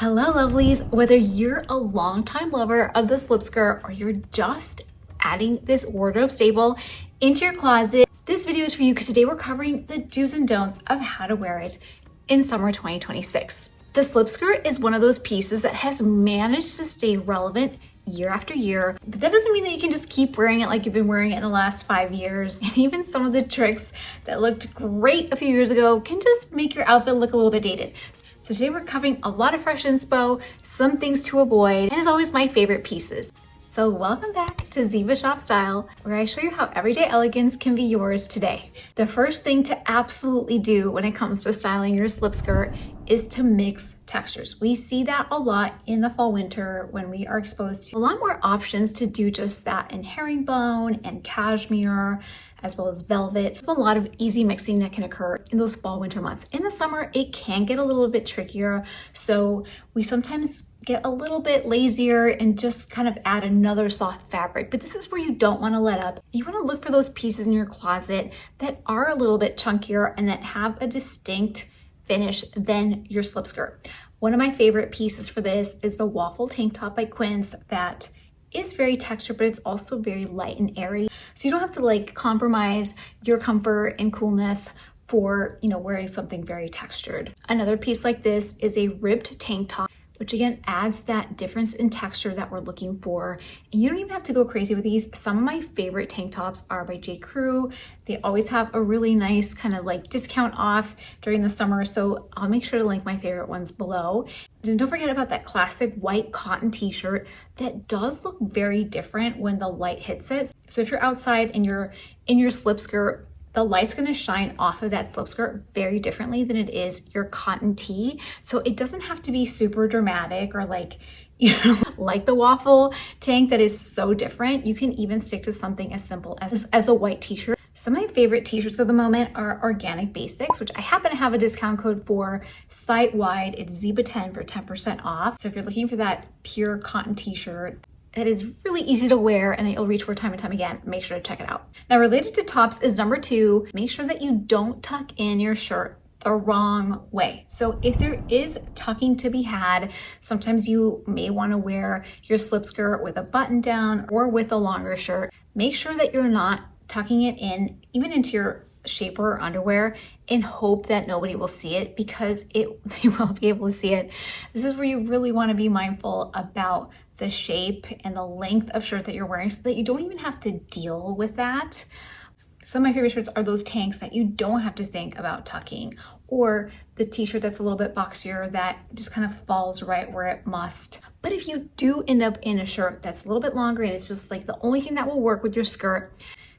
Hello lovelies, whether you're a longtime lover of the slip skirt or you're just adding this wardrobe staple into your closet, this video is for you because today we're covering the do's and don'ts of how to wear it in summer 2026. The slip skirt is one of those pieces that has managed to stay relevant year after year, but that doesn't mean that you can just keep wearing it like you've been wearing it in the last 5 years. And even some of the tricks that looked great a few years ago can just make your outfit look a little bit dated. So today we're covering a lot of fresh inspo, some things to avoid, and as always, my favorite pieces. So welcome back to Ziva Shop Style, where I show you how everyday elegance can be yours today. The first thing to absolutely do when it comes to styling your slip skirt is to mix textures. We see that a lot in the fall winter when we are exposed to a lot more options to do just that in herringbone and cashmere, as well as velvet. So there's a lot of easy mixing that can occur in those fall winter months. In the summer, it can get a little bit trickier. So we sometimes get a little bit lazier and just kind of add another soft fabric. But this is where you don't want to let up. You want to look for those pieces in your closet that are a little bit chunkier and that have a distinct finish than your slip skirt. One of my favorite pieces for this is the waffle tank top by Quince that is very textured, but it's also very light and airy. So you don't have to like compromise your comfort and coolness for, wearing something very textured. Another piece like this is a ribbed tank top, which again adds that difference in texture that we're looking for. And you don't even have to go crazy with these. Some of my favorite tank tops are by J.Crew. They always have a really nice kind of like discount off during the summer. So I'll make sure to link my favorite ones below. And don't forget about that classic white cotton t-shirt that does look very different when the light hits it. So if you're outside and you're in your slip skirt, the light's gonna shine off of that slip skirt very differently than it is your cotton tee. So it doesn't have to be super dramatic or like the waffle tank that is so different. You can even stick to something as simple as a white t-shirt. Some of my favorite t-shirts of the moment are Organic Basics, which I happen to have a discount code for site-wide. It's Ziba10 for 10% off. So if you're looking for that pure cotton t-shirt that is really easy to wear and that you'll reach for time and time again, make sure to check it out. Now, related to tops is number 2, make sure that you don't tuck in your shirt the wrong way. So if there is tucking to be had, sometimes you may want to wear your slip skirt with a button down or with a longer shirt. Make sure that you're not tucking it in, even into your shaper or underwear, and hope that nobody will see it, because they will be able to see it. This is where you really want to be mindful about the shape and the length of shirt that you're wearing so that you don't even have to deal with that. Some of my favorite shirts are those tanks that you don't have to think about tucking, or the t-shirt that's a little bit boxier that just kind of falls right where it must. But if you do end up in a shirt that's a little bit longer and it's just like the only thing that will work with your skirt,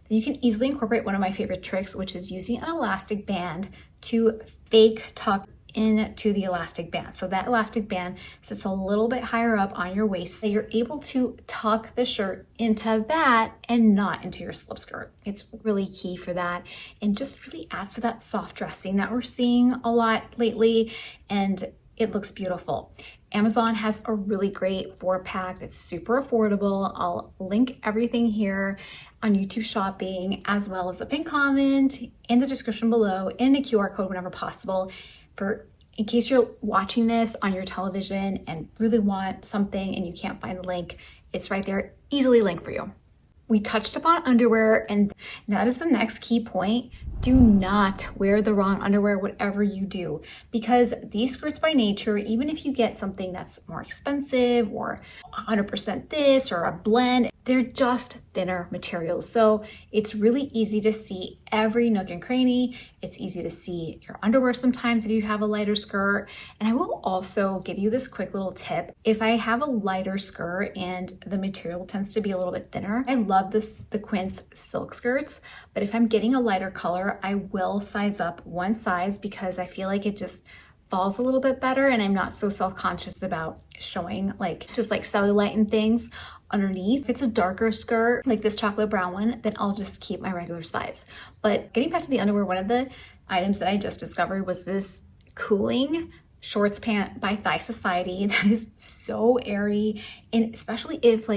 then you can easily incorporate one of my favorite tricks, which is using an elastic band to fake tuck into the elastic band. So that elastic band sits a little bit higher up on your waist, so you're able to tuck the shirt into that and not into your slip skirt. It's really key for that and just really adds to that soft dressing that we're seeing a lot lately, and it looks beautiful. Amazon has a really great 4-pack that's super affordable. I'll link everything here on YouTube Shopping, as well as a pinned comment in the description below and a QR code whenever possible, in case you're watching this on your television and really want something and you can't find the link. It's right there, easily linked for you. We touched upon underwear, and that is the next key point. Do not wear the wrong underwear, whatever you do, because these skirts by nature, even if you get something that's more expensive or 100% this or a blend, they're just thinner materials. So it's really easy to see every nook and cranny. It's easy to see your underwear sometimes if you have a lighter skirt. And I will also give you this quick little tip. If I have a lighter skirt and the material tends to be a little bit thinner, I love the Quince silk skirts, but if I'm getting a lighter color, I will size up one size because I feel like it just falls a little bit better and I'm not so self-conscious about showing just cellulite and things underneath. If it's a darker skirt, like this chocolate brown one, then I'll just keep my regular size. But getting back to the underwear, one of the items that I just discovered was this cooling shorts pant by Thigh Society that is so airy, and especially if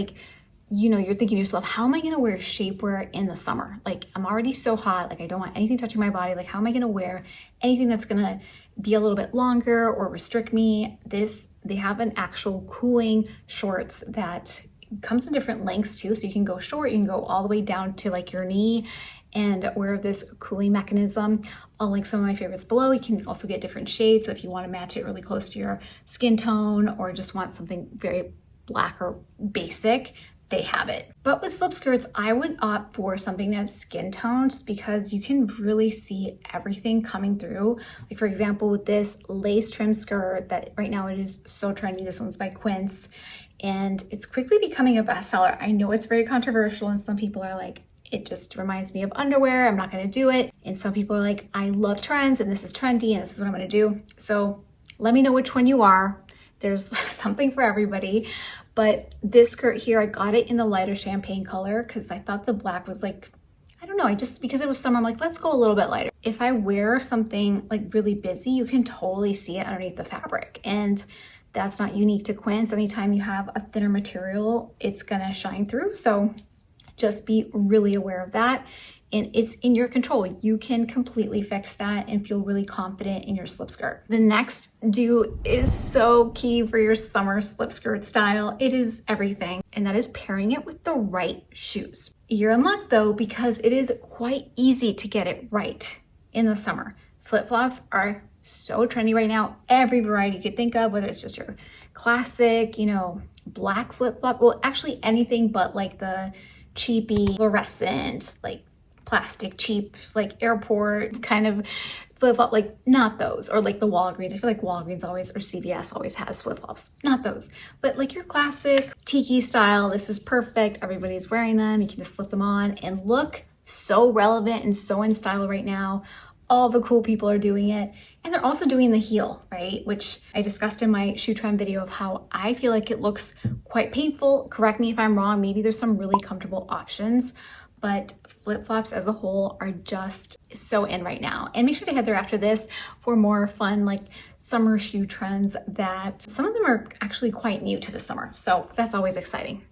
you know, you're thinking to yourself, how am I gonna wear shapewear in the summer? Like, I'm already so hot, like I don't want anything touching my body. Like, how am I gonna wear anything that's gonna be a little bit longer or restrict me? They have an actual cooling shorts that comes in different lengths too. So you can go short, you can go all the way down to like your knee and wear this cooling mechanism. I'll link some of my favorites below. You can also get different shades. So if you wanna match it really close to your skin tone or just want something very black or basic, they have it. But with slip skirts, I would opt for something that's skin toned just because you can really see everything coming through. Like for example, with this lace trim skirt that right now it is so trendy. This one's by Quince and it's quickly becoming a bestseller. I know it's very controversial and some people are like, it just reminds me of underwear, I'm not gonna do it. And some people are like, I love trends and this is trendy and this is what I'm gonna do. So let me know which one you are. There's something for everybody. But this skirt here, I got it in the lighter champagne color because I thought the black was like, I don't know, because it was summer, I'm like, let's go a little bit lighter. If I wear something like really busy, you can totally see it underneath the fabric. And that's not unique to Quince. Anytime you have a thinner material, it's gonna shine through. So just be really aware of that. And it's in your control. You can completely fix that and feel really confident in your slip skirt. The next do is so key for your summer slip skirt style. It is everything, and that is pairing it with the right shoes. You're in luck though, because it is quite easy to get it right in the summer. Flip-flops are so trendy right now. Every variety you could think of, whether it's just your classic, you know, black flip-flop, well, actually anything but like the cheapy fluorescent, like plastic cheap, like airport kind of flip-flop, like not those, or like the Walgreens. I feel like Walgreens always, or CVS always has flip-flops, not those, but like your classic tiki style. This is perfect. Everybody's wearing them. You can just slip them on and look so relevant and so in style right now. All the cool people are doing it. And they're also doing the heel, right? Which I discussed in my shoe trend video of how I feel like it looks quite painful. Correct me if I'm wrong. Maybe there's some really comfortable options, but flip-flops as a whole are just so in right now. And make sure to head there after this for more fun, like summer shoe trends that some of them are actually quite new to the summer. So that's always exciting.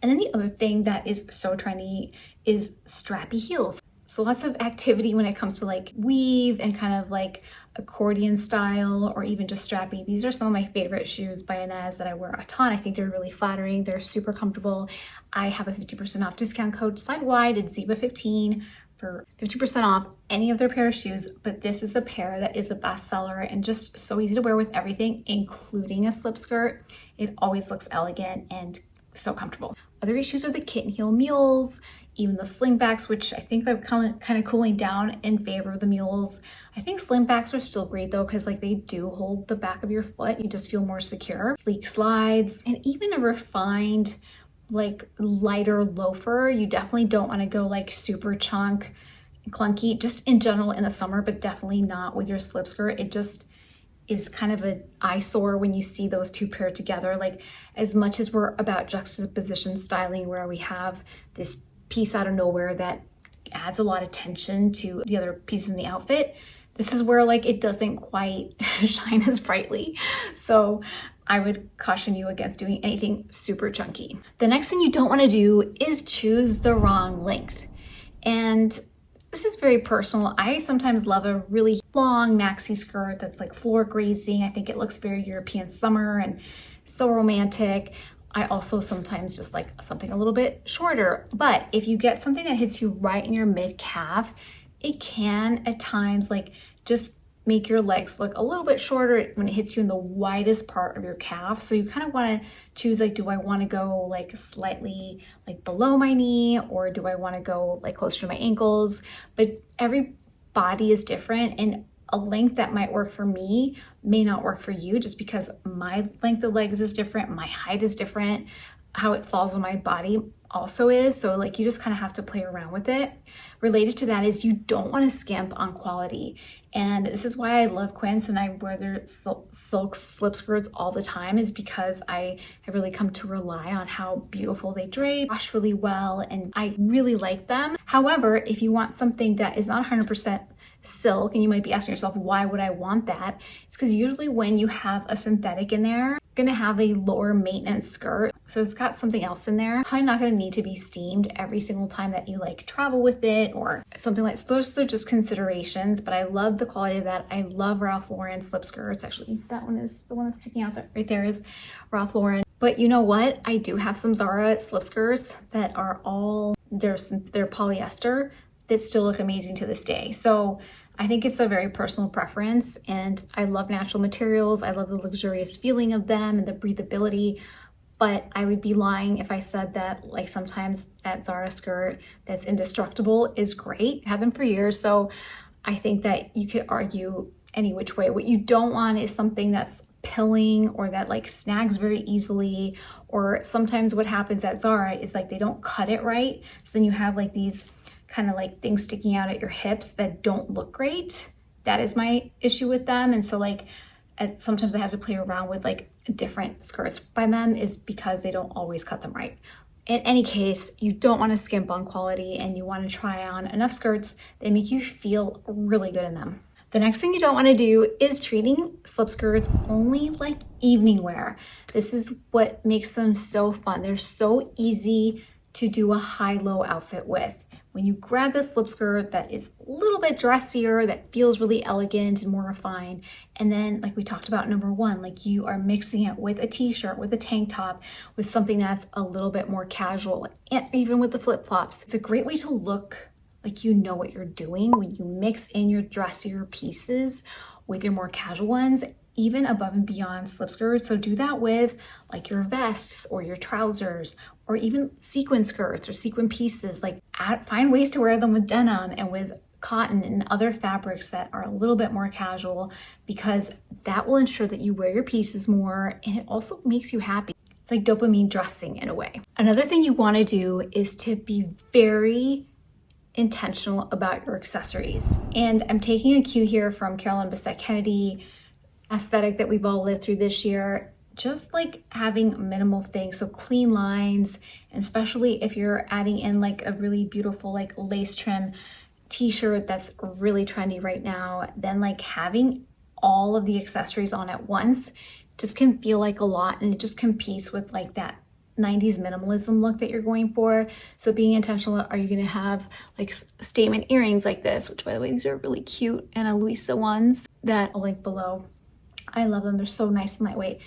And then the other thing that is so trendy is strappy heels. So lots of activity when it comes to like weave and kind of like accordion style or even just strappy. These are some of my favorite shoes by Analise that I wear a ton. I think they're really flattering. They're super comfortable. I have a 50% off discount code side wide at Ziba15 for 50% off any of their pair of shoes. But this is a pair that is a bestseller and just so easy to wear with everything, including a slip skirt. It always looks elegant and so comfortable. Other issues are the kitten heel mules, even the slingbacks, which I think they're kind of cooling down in favor of the mules. I think slingbacks are still great though, because like they do hold the back of your foot. You just feel more secure. Sleek slides, and even a refined, like lighter loafer. You definitely don't want to go like super chunk, clunky, just in general in the summer, but definitely not with your slip skirt. It just is kind of an eyesore when you see those two paired together. Like as much as we're about juxtaposition styling where we have this piece out of nowhere that adds a lot of tension to the other pieces in the outfit, this is where like it doesn't quite shine as brightly. So I would caution you against doing anything super chunky. The next thing you don't want to do is choose the wrong length. And this is very personal. I sometimes love a really long maxi skirt that's like floor grazing. I think it looks very European summer and so romantic. I also sometimes just like something a little bit shorter. But if you get something that hits you right in your mid calf, it can at times like just make your legs look a little bit shorter when it hits you in the widest part of your calf. So you kind of want to choose like, do I want to go like slightly like below my knee, or do I want to go like closer to my ankles? But every body is different, and a length that might work for me may not work for you, just because my length of legs is different, my height is different, how it falls on my body also is. So like you just kind of have to play around with it. Related to that is you don't want to skimp on quality. And this is why I love Quince and I wear their silk slip skirts all the time, is because I have really come to rely on how beautiful they drape, wash really well, and I really like them. However, if you want something that is not 100% silk, and you might be asking yourself, why would I want that? It's because usually when you have a synthetic in there, gonna have a lower maintenance skirt. So it's got something else in there. Probably not gonna need to be steamed every single time that you like travel with it or something like, so those are just considerations, but I love the quality of that. I love Ralph Lauren slip skirts. Actually, that one is the one that's sticking out there. Right there is Ralph Lauren. But you know what? I do have some Zara slip skirts that are all, they're polyester that still look amazing to this day. So I think it's a very personal preference, and I love natural materials. I love the luxurious feeling of them and the breathability, but I would be lying if I said that like sometimes that Zara skirt that's indestructible is great. I had them for years, so I think that you could argue any which way. What you don't want is something that's pilling or that like snags very easily, or sometimes what happens at Zara is like they don't cut it right, so then you have like these kind of like things sticking out at your hips that don't look great. That is my issue with them. And so like sometimes I have to play around with like different skirts by them, is because they don't always cut them right. In any case, you don't want to skimp on quality, and you want to try on enough skirts that make you feel really good in them. The next thing you don't want to do is treating slip skirts only like evening wear. This is what makes them so fun. They're so easy to do a high-low outfit with. When you grab this slip skirt that is a little bit dressier, that feels really elegant and more refined, and then like we talked about number one, like you are mixing it with a t-shirt, with a tank top, with something that's a little bit more casual, and even with the flip-flops. It's a great way to look like you know what you're doing when you mix in your dressier pieces with your more casual ones, even above and beyond slip skirts. So do that with like your vests or your trousers, or even sequin skirts or sequin pieces. Like find ways to wear them with denim and with cotton and other fabrics that are a little bit more casual, because that will ensure that you wear your pieces more, and it also makes you happy. It's like dopamine dressing in a way. Another thing you want to do is to be very intentional about your accessories. And I'm taking a cue here from Carolyn Bessette Kennedy aesthetic that we've all lived through this year. Just like having minimal things, so clean lines, and especially if you're adding in like a really beautiful like lace trim t-shirt that's really trendy right now, then like having all of the accessories on at once just can feel like a lot, and it just competes with like that 90s minimalism look that you're going for. So being intentional, are you gonna have like statement earrings like this, which by the way, these are really cute, Ana Luisa ones that I'll link below. I love them, they're so nice and lightweight.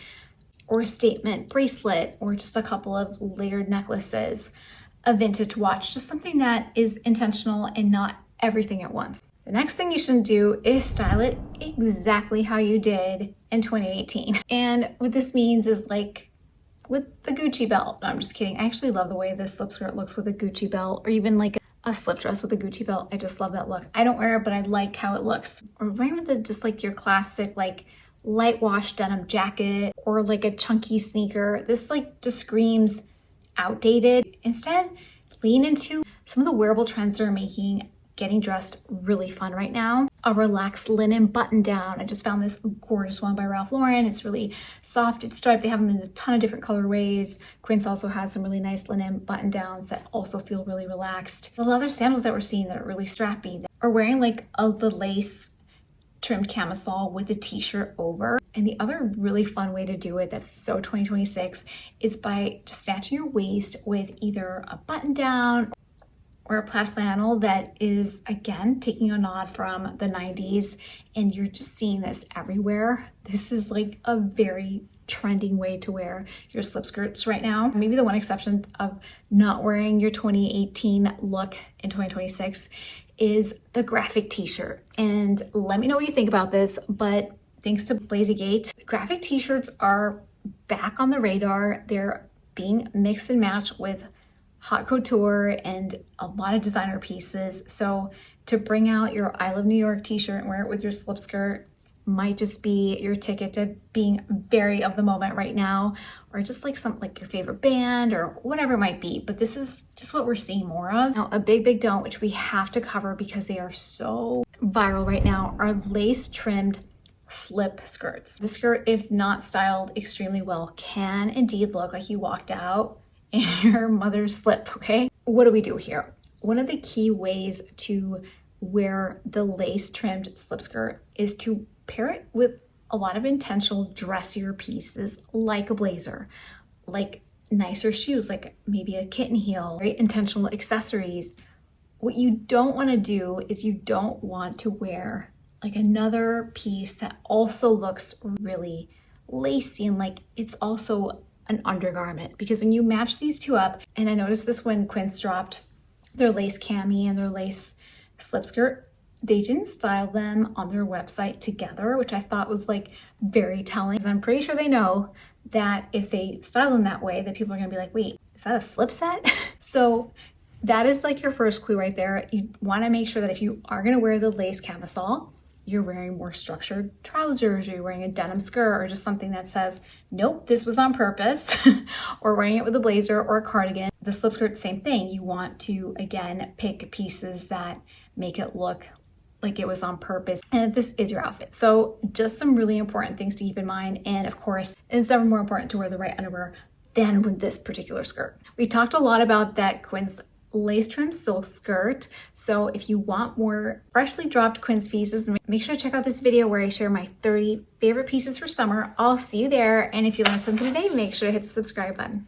Or a statement bracelet, or just a couple of layered necklaces, a vintage watch, just something that is intentional and not everything at once. The next thing you shouldn't do is style it exactly how you did in 2018. And what this means is like with the Gucci belt. No, I'm just kidding. I actually love the way this slip skirt looks with a Gucci belt, or even like a slip dress with a Gucci belt. I just love that look. I don't wear it, but I like how it looks. Or wearing with just like your classic like light wash denim jacket, or like a chunky sneaker. This like just screams outdated. Instead, lean into some of the wearable trends that are making getting dressed really fun right now. A relaxed linen button down. I just found this gorgeous one by Ralph Lauren. It's really soft, it's striped. They have them in a ton of different colorways. Quince also has some really nice linen button downs that also feel really relaxed. The leather sandals that we're seeing that are really strappy, or wearing like the lace trimmed camisole with a t-shirt over. And the other really fun way to do it that's so 2026 is by just snatching your waist with either a button down or a plaid flannel that is, again, taking a nod from the 90s, and you're just seeing this everywhere. This is like a very trending way to wear your slip skirts right now. Maybe the one exception of not wearing your 2018 look in 2026 is the graphic t-shirt. And let me know what you think about this, but thanks to Blazygate, graphic t-shirts are back on the radar. They're being mixed and matched with haute couture and a lot of designer pieces. So to bring out your I Love New York t-shirt and wear it with your slip skirt might just be your ticket to being very of the moment right now, or just like something like your favorite band or whatever it might be. But this is just what we're seeing more of. Now, a big don't, which we have to cover because they are so viral right now, are lace trimmed slip skirts. The skirt, if not styled extremely well, can indeed look like you walked out in your mother's slip, okay? What do we do here? One of the key ways to wear the lace trimmed slip skirt is to pair it with a lot of intentional dressier pieces like a blazer, like nicer shoes, like maybe a kitten heel, very intentional accessories. What you don't want to do is you don't want to wear like another piece that also looks really lacy and like it's also an undergarment, because when you match these two up, and I noticed this when Quince dropped their lace cami and their lace slip skirt, they didn't style them on their website together, which I thought was like very telling. I'm pretty sure they know that if they style them that way, that people are gonna be like, wait, is that a slip set? So that is like your first clue right there. You wanna make sure that if you are gonna wear the lace camisole, you're wearing more structured trousers, or you're wearing a denim skirt, or just something that says, nope, this was on purpose, or wearing it with a blazer or a cardigan. The slip skirt, same thing. You want to, again, pick pieces that make it look like it was on purpose and this is your outfit. So just some really important things to keep in mind. And of course, it's never more important to wear the right underwear than with this particular skirt. We talked a lot about that Quince lace trim silk skirt. So if you want more freshly dropped Quince pieces, make sure to check out this video where I share my 30 favorite pieces for summer. I'll see you there. And if you learned something today, make sure to hit the subscribe button.